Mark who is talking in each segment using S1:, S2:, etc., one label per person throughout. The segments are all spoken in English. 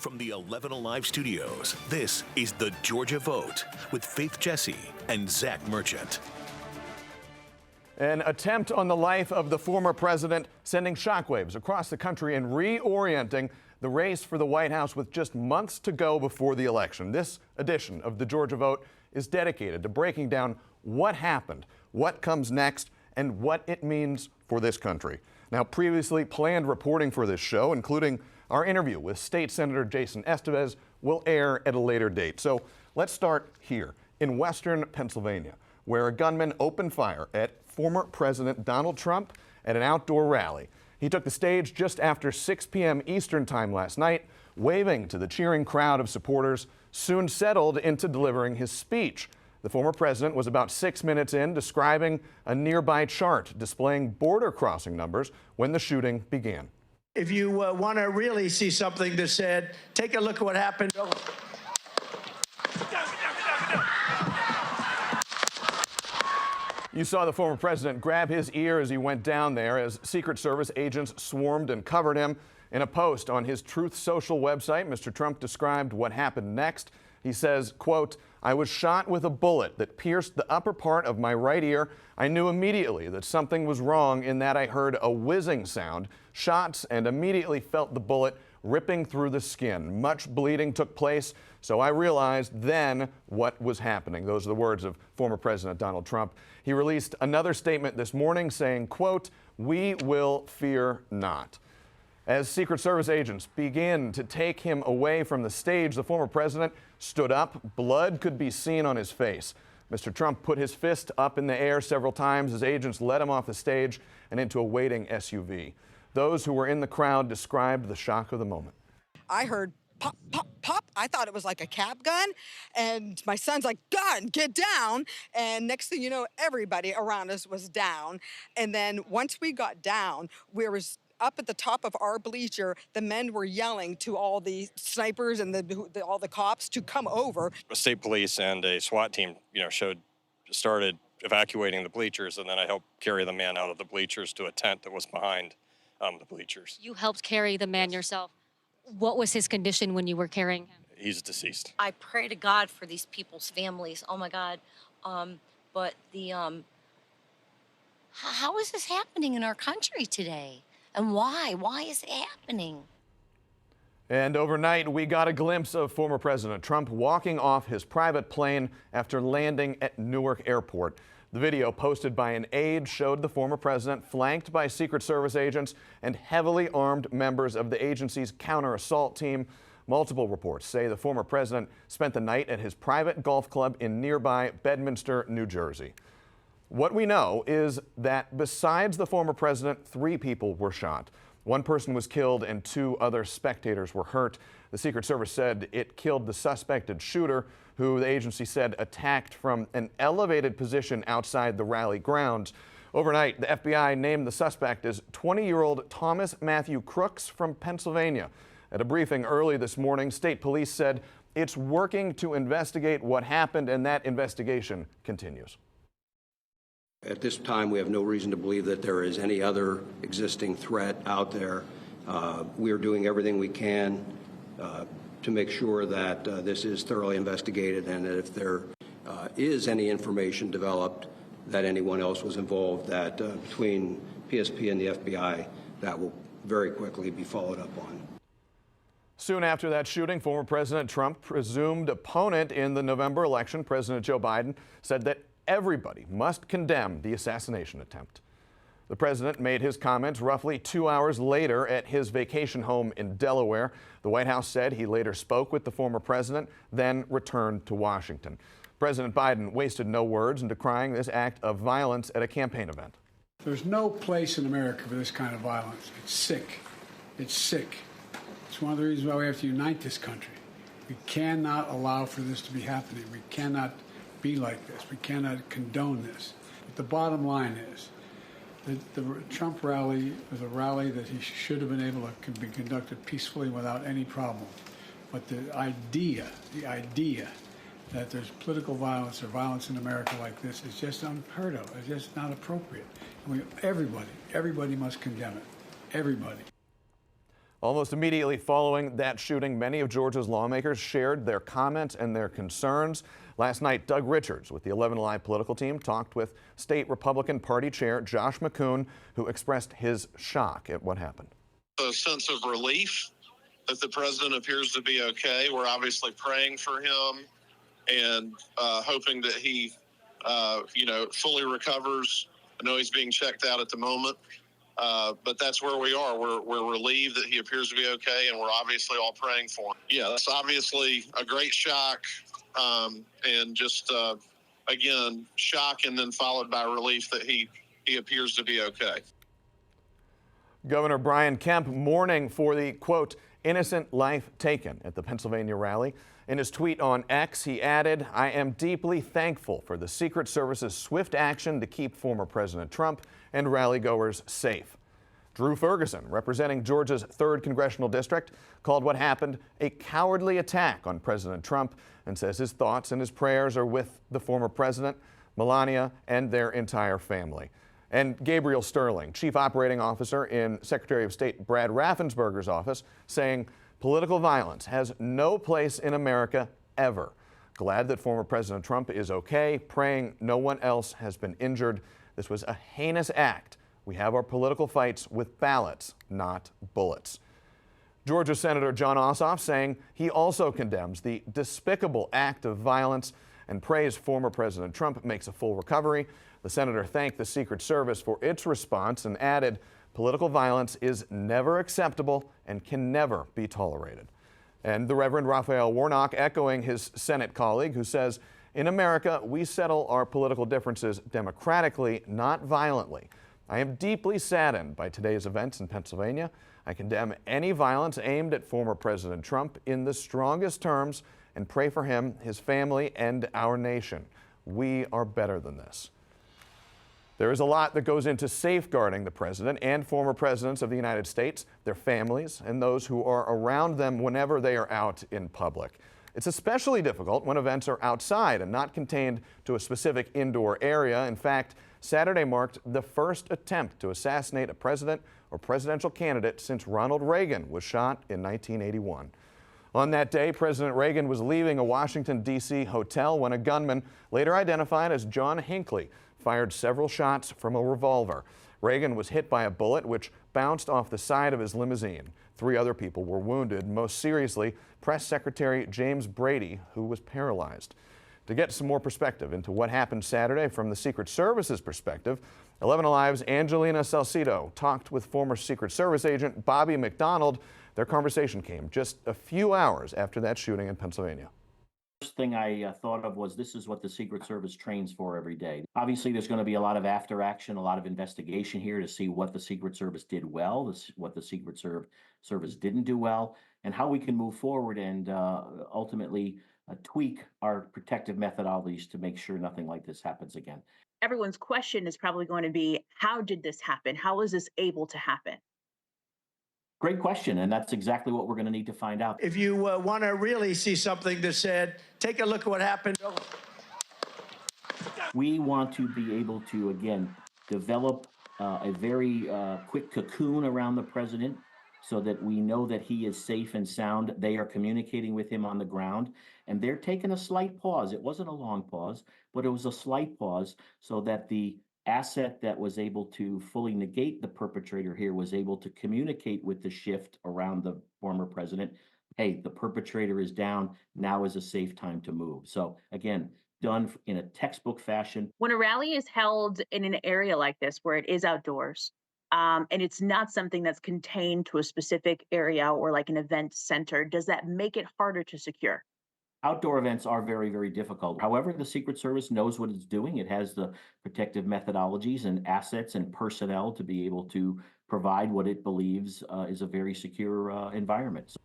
S1: From the 11 Alive studios, this is The Georgia Vote with Faith Jesse and Zach Merchant.
S2: An attempt on the life of the former president, sending shockwaves across the country and reorienting the race for the White House with just months to go before the election. This edition of The Georgia Vote is dedicated to breaking down what happened, what comes next, and what it means for this country. Now, previously planned reporting for this show, including our interview with State Senator Jason Estevez, will air at a later date. So let's start here in Western Pennsylvania, where a gunman opened fire at former President Donald Trump at an outdoor rally. He took the stage just after 6 p.m. Eastern time last night, waving to the cheering crowd of supporters, soon settled into delivering his speech. The former president was about 6 minutes in, describing a nearby chart displaying border crossing numbers when the shooting began.
S3: If you want to really see something that said, take a look at what happened.
S2: You saw the former president grab his ear as he went down there as Secret Service agents swarmed and covered him. In a post on his Truth Social website, Mr. Trump described what happened next. He says, quote, "I was shot with a bullet that pierced the upper part of my right ear. I knew immediately that something was wrong in that I heard a whizzing sound, shots, and immediately felt the bullet ripping through the skin. Much bleeding took place, so I realized then what was happening." Those are the words of former President Donald Trump. He released another statement this morning saying, quote, "We will fear not." As Secret Service agents begin to take him away from the stage, the former president stood up. Blood could be seen on his face. Mr. Trump put his fist up in the air several times as agents led him off the stage and into a waiting SUV. Those who were in the crowd described the shock of the moment.
S4: I heard pop, pop, pop. I thought it was like a cap gun. And my son's like, "Gun, get down." And next thing you know, everybody around us was down. And then once we got down, we was up at the top of our bleacher. The men were yelling to all the snipers and all the cops to come over.
S5: State police and a SWAT team, started evacuating the bleachers, and then I helped carry the man out of the bleachers to a tent that was behind the bleachers.
S6: You helped carry the man yourself. What was his condition when you were carrying him?
S5: He's deceased.
S7: I pray to God for these people's families. Oh my God. But how is this happening in our country today? And why? Why is it happening?
S2: And overnight, we got a glimpse of former President Trump walking off his private plane after landing at Newark Airport. The video posted by an aide showed the former president flanked by Secret Service agents and heavily armed members of the agency's counter-assault team. Multiple reports say the former president spent the night at his private golf club in nearby Bedminster, New Jersey. What we know is that besides the former president, 3 people were shot. 1 person was killed and 2 other spectators were hurt. The Secret Service said it killed the suspected shooter, who the agency said attacked from an elevated position outside the rally grounds. Overnight, the FBI named the suspect as 20-year-old Thomas Matthew Crooks from Pennsylvania. At a briefing early this morning, state police said it's working to investigate what happened, and that investigation continues.
S8: At this time, we have no reason to believe that there is any other existing threat out there. We are doing everything we can to make sure that this is thoroughly investigated, and that if there is any information developed that anyone else was involved, that between PSP and the FBI, that will very quickly be followed up on.
S2: Soon after that shooting, former President Trump, presumed opponent in the November election, President Joe Biden, said that everybody must condemn the assassination attempt. The president made his comments roughly 2 hours later at his vacation home in Delaware. The White House said he later spoke with the former president, then returned to Washington. President Biden wasted no words in decrying this act of violence at a campaign event.
S9: There's no place in America for this kind of violence. It's sick. It's sick. It's one of the reasons why we have to unite this country. We cannot allow for this to be happening. We cannot be like this. We cannot condone this. But the bottom line is that the Trump rally was a rally that he should have been able to be conducted peacefully without any problem. But the idea that there's political violence or violence in America like this is just unheard of. It's just not appropriate. And everybody must condemn it. Everybody.
S2: Almost immediately following that shooting, many of Georgia's lawmakers shared their comments and their concerns. Last night, Doug Richards with the 11 Alive political team talked with State Republican Party Chair Josh McCoon, who expressed his shock at what happened.
S10: A sense of relief that the president appears to be okay. We're obviously praying for him and hoping that he, fully recovers. I know he's being checked out at the moment. But that's where we are. We're relieved that he appears to be okay, and we're obviously all praying for him. Yeah, that's obviously a great shock, and just, again, shock and then followed by relief that he appears to be okay.
S2: Governor Brian Kemp mourning for the, quote, innocent life taken at the Pennsylvania rally. In his tweet on X, he added, "I am deeply thankful for the Secret Service's swift action to keep former President Trump and rally-goers safe." Drew Ferguson, representing Georgia's 3rd Congressional District, called what happened a cowardly attack on President Trump and says his thoughts and his prayers are with the former president, Melania, and their entire family. And Gabriel Sterling, Chief Operating Officer in Secretary of State Brad Raffensperger's office, saying political violence has no place in America ever. Glad that former President Trump is okay, praying no one else has been injured. This was a heinous act. We have our political fights with ballots, not bullets. Georgia Senator Jon Ossoff saying he also condemns the despicable act of violence and prays former President Trump makes a full recovery. The senator thanked the Secret Service for its response and added, political violence is never acceptable and can never be tolerated. And the Reverend Raphael Warnock echoing his Senate colleague who says, in America, we settle our political differences democratically, not violently. I am deeply saddened by today's events in Pennsylvania. I condemn any violence aimed at former President Trump in the strongest terms and pray for him, his family, and our nation. We are better than this. There is a lot that goes into safeguarding the president and former presidents of the United States, their families, and those who are around them whenever they are out in public. It's especially difficult when events are outside and not contained to a specific indoor area. In fact, Saturday marked the first attempt to assassinate a president or presidential candidate since Ronald Reagan was shot in 1981. On that day, President Reagan was leaving a Washington, D.C. hotel when a gunman, later identified as John Hinckley, fired several shots from a revolver. Reagan was hit by a bullet which bounced off the side of his limousine. 3 other people were wounded, most seriously, Press Secretary James Brady, who was paralyzed. To get some more perspective into what happened Saturday from the Secret Service's perspective, 11 Alive's Angelina Salcido talked with former Secret Service agent Bobby McDonald. Their conversation came just a few hours after that shooting in Pennsylvania.
S11: First thing I thought of was this is what the Secret Service trains for every day. Obviously, there's going to be a lot of after action, a lot of investigation here to see what the Secret Service did well, what the Secret Service didn't do well, and how we can move forward and ultimately tweak our protective methodologies to make sure nothing like this happens again.
S12: Everyone's question is probably going to be, how did this happen? How was this able to happen?
S11: Great question, and that's exactly what we're going to need to find out.
S3: If you want to really see something that said, take a look at what happened.
S11: We want to be able to, again, develop a very quick cocoon around the president so that we know that he is safe and sound. They are communicating with him on the ground, and they're taking a slight pause. It wasn't a long pause, but it was a slight pause so that the asset that was able to fully negate the perpetrator here was able to communicate with the shift around the former president. Hey, the perpetrator is down. Now is a safe time to move. So again, done in a textbook fashion.
S12: When a rally is held in an area like this, where it is outdoors, and it's not something that's contained to a specific area or like an event center, does that make it harder to secure?
S11: Outdoor events are very, very difficult. However, the Secret Service knows what it's doing. It has the protective methodologies and assets and personnel to be able to provide what it believes is a very secure environment.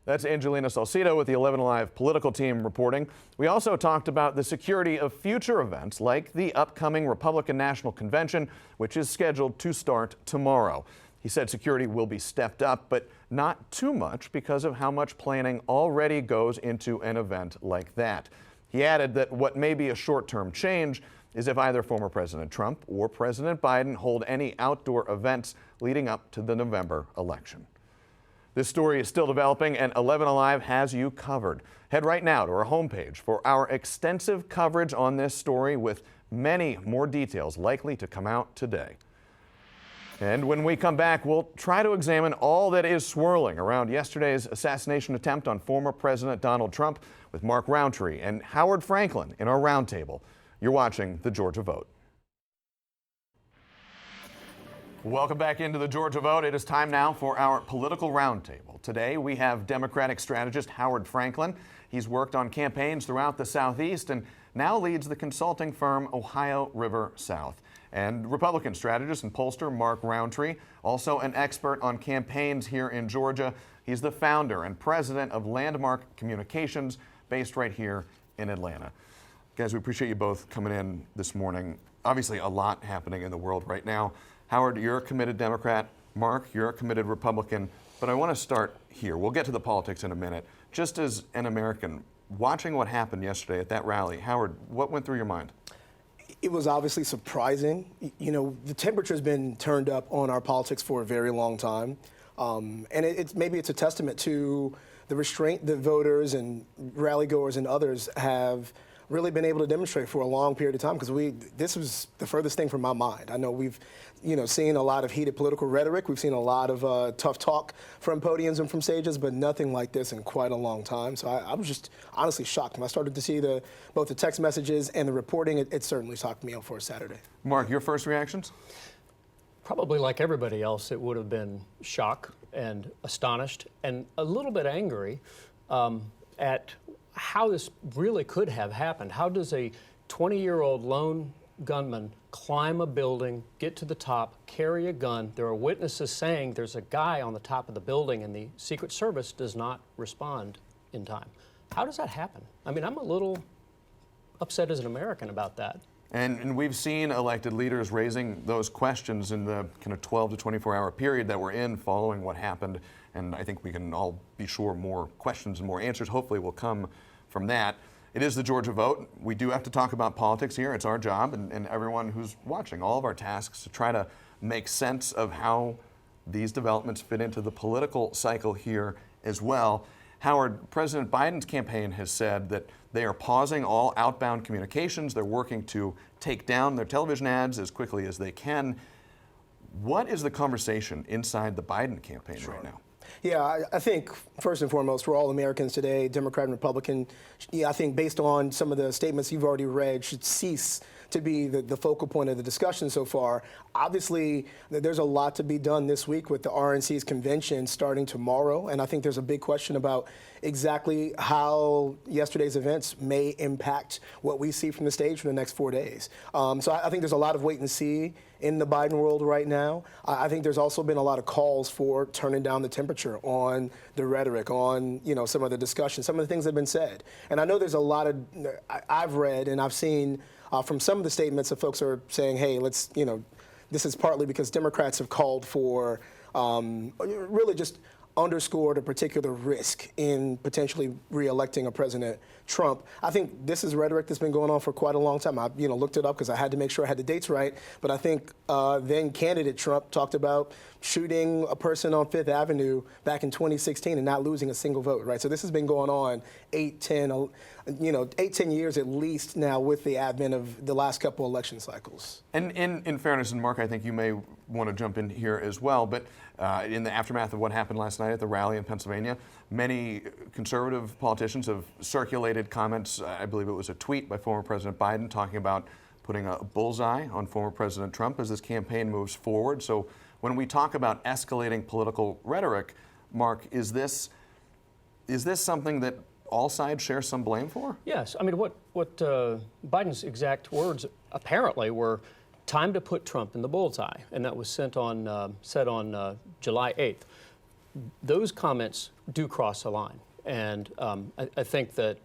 S2: That's Angelina Salcido with the 11 Alive political team reporting. We also talked about the security of future events like the upcoming Republican National Convention, which is scheduled to start tomorrow. He said security will be stepped up, but not too much because of how much planning already goes into an event like that. He added that what may be a short-term change is if either former President Trump or President Biden hold any outdoor events leading up to the November election. This story is still developing, and 11 Alive has you covered. Head right now to our homepage for our extensive coverage on this story with many more details likely to come out today. And when we come back, we'll try to examine all that is swirling around yesterday's assassination attempt on former President Donald Trump with Mark Rountree and Howard Franklin in our roundtable. You're watching The Georgia Vote. Welcome back into The Georgia Vote. It is time now for our political roundtable. Today we have Democratic strategist Howard Franklin. He's worked on campaigns throughout the Southeast and now leads the consulting firm Ohio River South. And Republican strategist and pollster Mark Rountree, also an expert on campaigns here in Georgia. He's the founder and president of Landmark Communications, based right here in Atlanta. Guys, we appreciate you both coming in this morning. Obviously, a lot happening in the world right now. Howard, you're a committed Democrat. Mark, you're a committed Republican. But I want to start here. We'll get to the politics in a minute. Just as an American, watching what happened yesterday at that rally, Howard, what went through your mind?
S13: It was obviously surprising. You know, the temperature's been turned up on our politics for a very long time. And maybe it's a testament to the restraint that voters and rally goers and others have really been able to demonstrate for a long period of time, because this was the furthest thing from my mind. I know we've seen a lot of heated political rhetoric. We've seen a lot of tough talk from podiums and from stages, but nothing like this in quite a long time. So I was just honestly shocked when I started to see both the text messages and the reporting. It certainly shocked me out for a Saturday.
S2: Mark, your first reactions?
S14: Probably like everybody else, it would have been shock and astonished and a little bit angry at how this really could have happened. How does a 20-year-old lone gunman climb a building, get to the top, carry a gun? There are witnesses saying there's a guy on the top of the building and the Secret Service does not respond in time. How does that happen? I mean, I'm a little upset as an American about that.
S2: And we've seen elected leaders raising those questions in the kind of 12 to 24-hour period that we're in following what happened. And I think we can all be sure more questions and more answers hopefully will come from that. It is the Georgia Vote. We do have to talk about politics here. It's our job, and everyone who's watching, all of our tasks to try to make sense of how these developments fit into the political cycle here as well. Howard, President Biden's campaign has said that they are pausing all outbound communications. They're working to take down their television ads as quickly as they can. What is the conversation inside the Biden campaign right now?
S13: Yeah, I think first and foremost, for all Americans today, Democrat and Republican, I think based on some of the statements you've already read, should cease to be the focal point of the discussion so far. Obviously, there's a lot to be done this week with the RNC's convention starting tomorrow, and I think there's a big question about exactly how yesterday's events may impact what we see from the stage for the next 4 days. So I think there's a lot of wait and see in the Biden world right now. I think there's also been a lot of calls for turning down the temperature on the rhetoric, on some of the discussion, some of the things that have been said. And I know there's a lot of, I've read and I've seen from some of the statements that folks are saying, hey, let's, this is partly because Democrats have called for really just underscored a particular risk in potentially re-electing a President Trump. I think this is rhetoric that's been going on for quite a long time. I looked it up because I had to make sure I had the dates right. But I think then candidate Trump talked about shooting a person on Fifth Avenue back in 2016 and not losing a single vote, right? So this has been going on 8-10 years at least now with the advent of the last couple election cycles.
S2: And in fairness, and Mark, I think you may want to jump in here as well, but in the aftermath of what happened last night at the rally in Pennsylvania, many conservative politicians have circulated comments. I believe it was a tweet by former President Biden talking about putting a bullseye on former President Trump as this campaign moves forward. So when we talk about escalating political rhetoric, Mark, is this something that all sides share some blame for?
S14: Yes. I mean, what Biden's exact words apparently were, time to put Trump in the bullseye, and that was said on July 8th. Those comments do cross a line, and I think that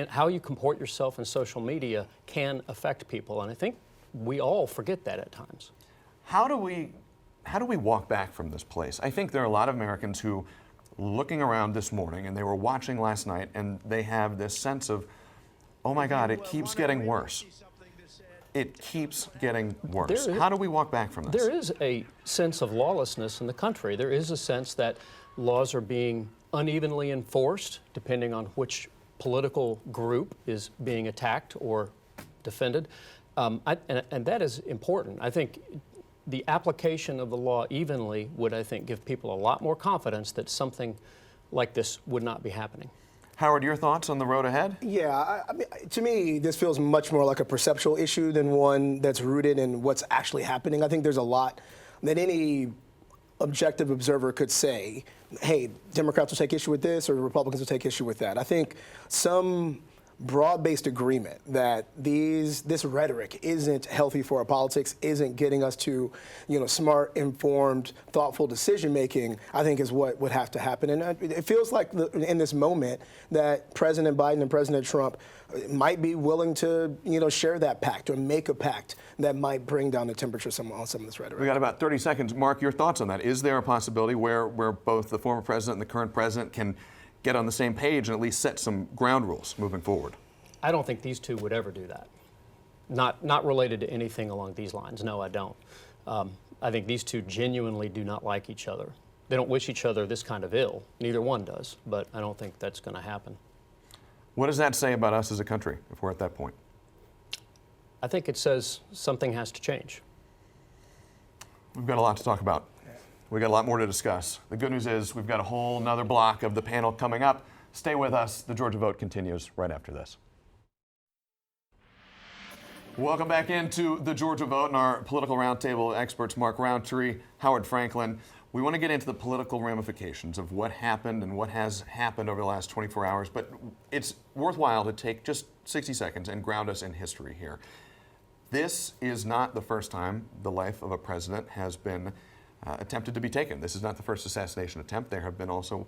S14: how you comport yourself in social media can affect people, and I think we all forget that at times.
S2: How do we walk back from this place? I think there are a lot of Americans who, looking around this morning, and they were watching last night, and they have this sense of, oh my God, it keeps getting worse. It keeps getting worse. How do we walk back from this?
S14: There is a sense of lawlessness in the country. There is a sense that laws are being unevenly enforced depending on which political group is being attacked or defended. And that is important. I think the application of the law evenly would, I think, give people a lot more confidence that something like this would not be happening.
S2: Howard, your thoughts on the road ahead?
S13: Yeah, I mean, to me, this feels much more like a perceptual issue than one that's rooted in what's actually happening. I think there's a lot that any objective observer could say, hey, Democrats will take issue with this or Republicans will take issue with that. I think some broad-based agreement that this rhetoric isn't healthy for our politics, isn't getting us to, smart, informed, thoughtful decision-making, I think is what would have to happen. And it feels like in this moment that President Biden and President Trump might be willing to, share that pact or make a pact that might bring down the temperature on some of this rhetoric.
S2: We got about 30 seconds. Mark, your thoughts on that. Is there a possibility where both the former president and the current president can get on the same page and at least set some ground rules moving forward?
S14: I don't think these two would ever do that. Not related to anything along these lines. No, I don't. I think these two genuinely do not like each other. They don't wish each other this kind of ill. Neither one does, but I don't think that's going to happen.
S2: What does that say about us as a country if we're at that point?
S14: I think it says something has to change.
S2: We've got a lot to talk about. We've got a lot more to discuss. The good news is we've got a whole nother block of the panel coming up. Stay with us. The Georgia Vote continues right after this. Welcome back into the Georgia Vote and our political roundtable experts, Mark Rountree, Howard Franklin. We want to get into the political ramifications of what happened and what has happened over the last 24 hours, but it's worthwhile to take just 60 seconds and ground us in history here. This is not the first time the life of a president has been attempted to be taken. This is not the first assassination attempt. There have been also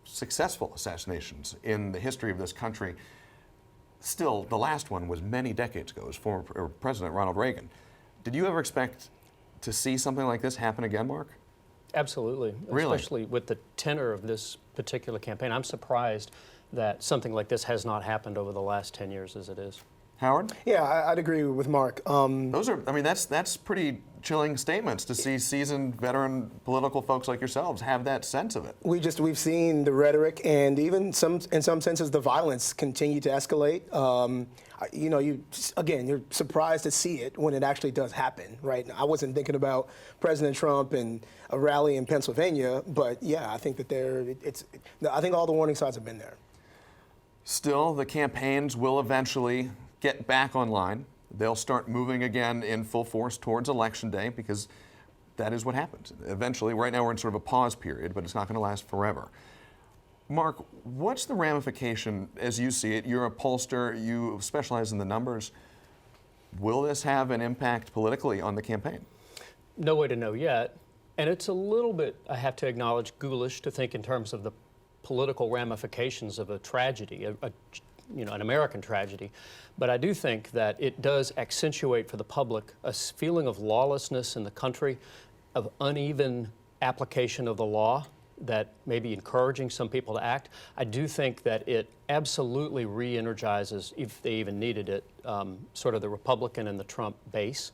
S2: successful assassinations in the history of this country. Still, the last one was many decades ago. It was former President Ronald Reagan. Did you ever expect to see something like this happen again, Mark?
S14: Absolutely.
S2: Really?
S14: Especially with the tenor of this particular campaign. I'm surprised that something like this has not happened over the last 10 years as it is.
S2: Howard?
S13: Yeah, I'd agree with Mark.
S2: That's pretty chilling statements to see seasoned veteran political folks like yourselves have that sense of it.
S13: We've seen the rhetoric and even in some senses the violence continue to escalate. You're surprised to see it when it actually does happen, right? I wasn't thinking about President Trump and a rally in Pennsylvania, but yeah, I think that I think all the warning signs have been there.
S2: Still, the campaigns will eventually get back online. They'll start moving again in full force towards Election Day because that is what happens. Eventually, right now we're in sort of a pause period, but it's not going to last forever. Mark, what's the ramification as you see it? You're a pollster, you specialize in the numbers. Will this have an impact politically on the campaign?
S14: No way to know yet. And it's a little bit, I have to acknowledge, ghoulish to think in terms of the political ramifications of a tragedy, an American tragedy. But I do think that it does accentuate for the public a feeling of lawlessness in the country, of uneven application of the law that may be encouraging some people to act. I do think that it absolutely re-energizes, if they even needed it, sort of the Republican and the Trump base.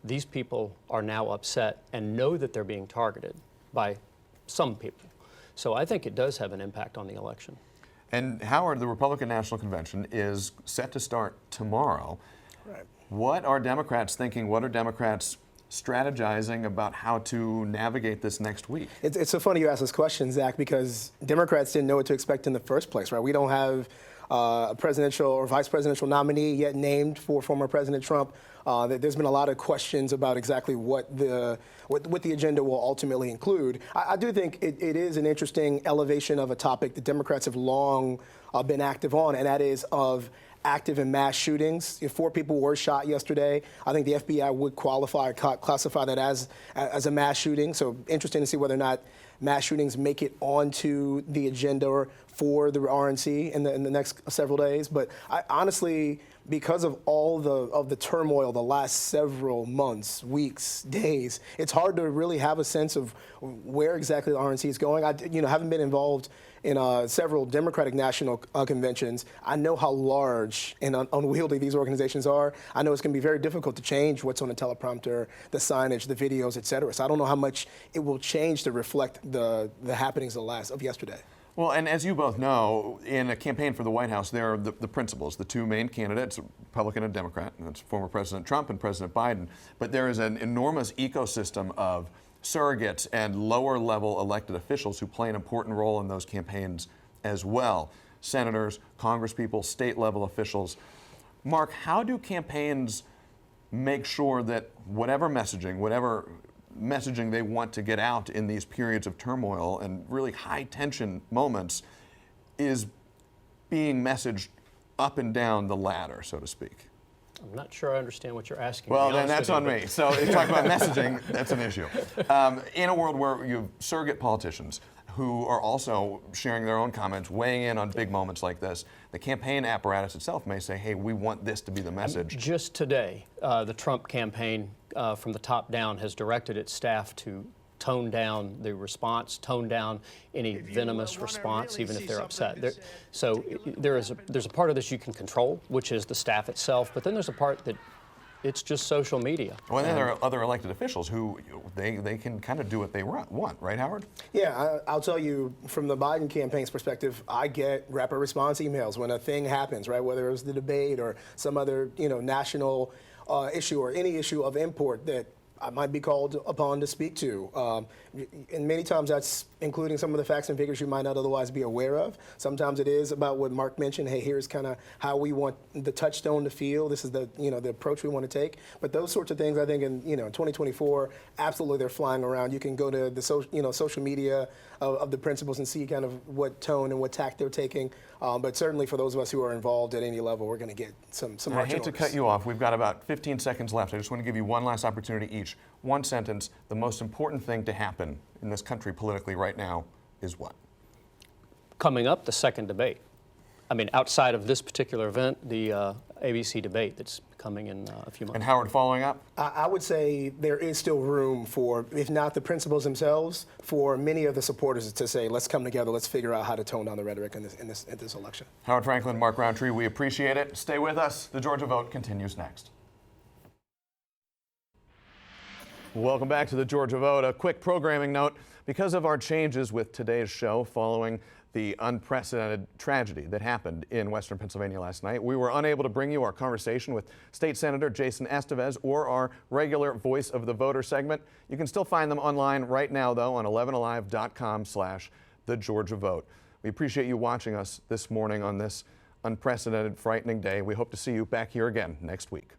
S14: These people are now upset and know that they're being targeted by some people. So I think it does have an impact on the election.
S2: And Howard, the Republican National Convention is set to start tomorrow.
S13: Right.
S2: What are Democrats thinking? What are Democrats strategizing about how to navigate this next week?
S13: It's so funny you ask this question, Zach, because Democrats didn't know what to expect in the first place, right? We don't have a presidential or vice presidential nominee yet named for former President Trump. There's been a lot of questions about exactly what the agenda will ultimately include. I do think it is an interesting elevation of a topic that Democrats have long been active on, and that is of active and mass shootings. 4 people were shot yesterday. I think the FBI would classify that as a mass shooting. So interesting to see whether or not mass shootings make it onto the agenda for the RNC in the next several days. But I honestly, because of all the turmoil the last several months, weeks, days, it's hard to really have a sense of where exactly the RNC is going. I haven't been involved in several Democratic national conventions. I know how large and unwieldy these organizations are. I know it's going to be very difficult to change what's on the teleprompter, the signage, the videos, et cetera. So I don't know how much it will change to reflect the happenings of yesterday.
S2: Well, and as you both know, in a campaign for the White House, there are the principals, the two main candidates, Republican and Democrat, and that's former President Trump and President Biden. But there is an enormous ecosystem of surrogates and lower-level elected officials who play an important role in those campaigns as well. Senators, congresspeople, state-level officials. Mark, how do campaigns make sure that whatever messaging they want to get out in these periods of turmoil and really high-tension moments is being messaged up and down the ladder, so to speak?
S14: I'm not sure I understand what you're asking.
S2: Well, then that's on me. So if you talk about messaging, that's an issue. In a world where you have surrogate politicians who are also sharing their own comments, weighing in on big moments like this, the campaign apparatus itself may say, hey, we want this to be the message.
S14: Just today, the Trump campaign from the top down has directed its staff to tone down the response, tone down any venomous response, even if they're upset. There's a part of this you can control, which is the staff itself, but then there's a part that it's just social media.
S2: Well, and then there are other elected officials who they can kind of do what they want, right, Howard?
S13: Yeah, I'll tell you, from the Biden campaign's perspective, I get rapid response emails when a thing happens, right? Whether it was the debate or some other, national issue or any issue of import that I might be called upon to speak to. And many times that's including some of the facts and figures you might not otherwise be aware of. Sometimes it is about what Mark mentioned. Hey, here's kind of how we want the touchstone to feel. This is the approach we want to take. But those sorts of things, I think, in 2024, absolutely they're flying around. You can go to the social media of the principals and see kind of what tone and what tact they're taking. But certainly for those of us who are involved at any level, we're going to get some
S2: I hate to cut you off. We've got about 15 seconds left. I just want to give you one last opportunity each. One sentence. The most important thing to happen in this country politically right now is what?
S14: Coming up, the second debate. I mean, outside of this particular event, the ABC debate that's coming in a few months.
S2: And Howard, following up?
S13: I would say there is still room for, if not the principals themselves, for many of the supporters to say, let's come together, let's figure out how to tone down the rhetoric in this election.
S2: Howard Franklin, Mark Roundtree, we appreciate it. Stay with us. The Georgia Vote continues next. Welcome back to the Georgia Vote. A quick programming note. Because of our changes with today's show following the unprecedented tragedy that happened in Western Pennsylvania last night, we were unable to bring you our conversation with State Senator Jason Estevez or our regular Voice of the Voter segment. You can still find them online right now, though, on 11alive.com/thegeorgiavote. We appreciate you watching us this morning on this unprecedented, frightening day. We hope to see you back here again next week.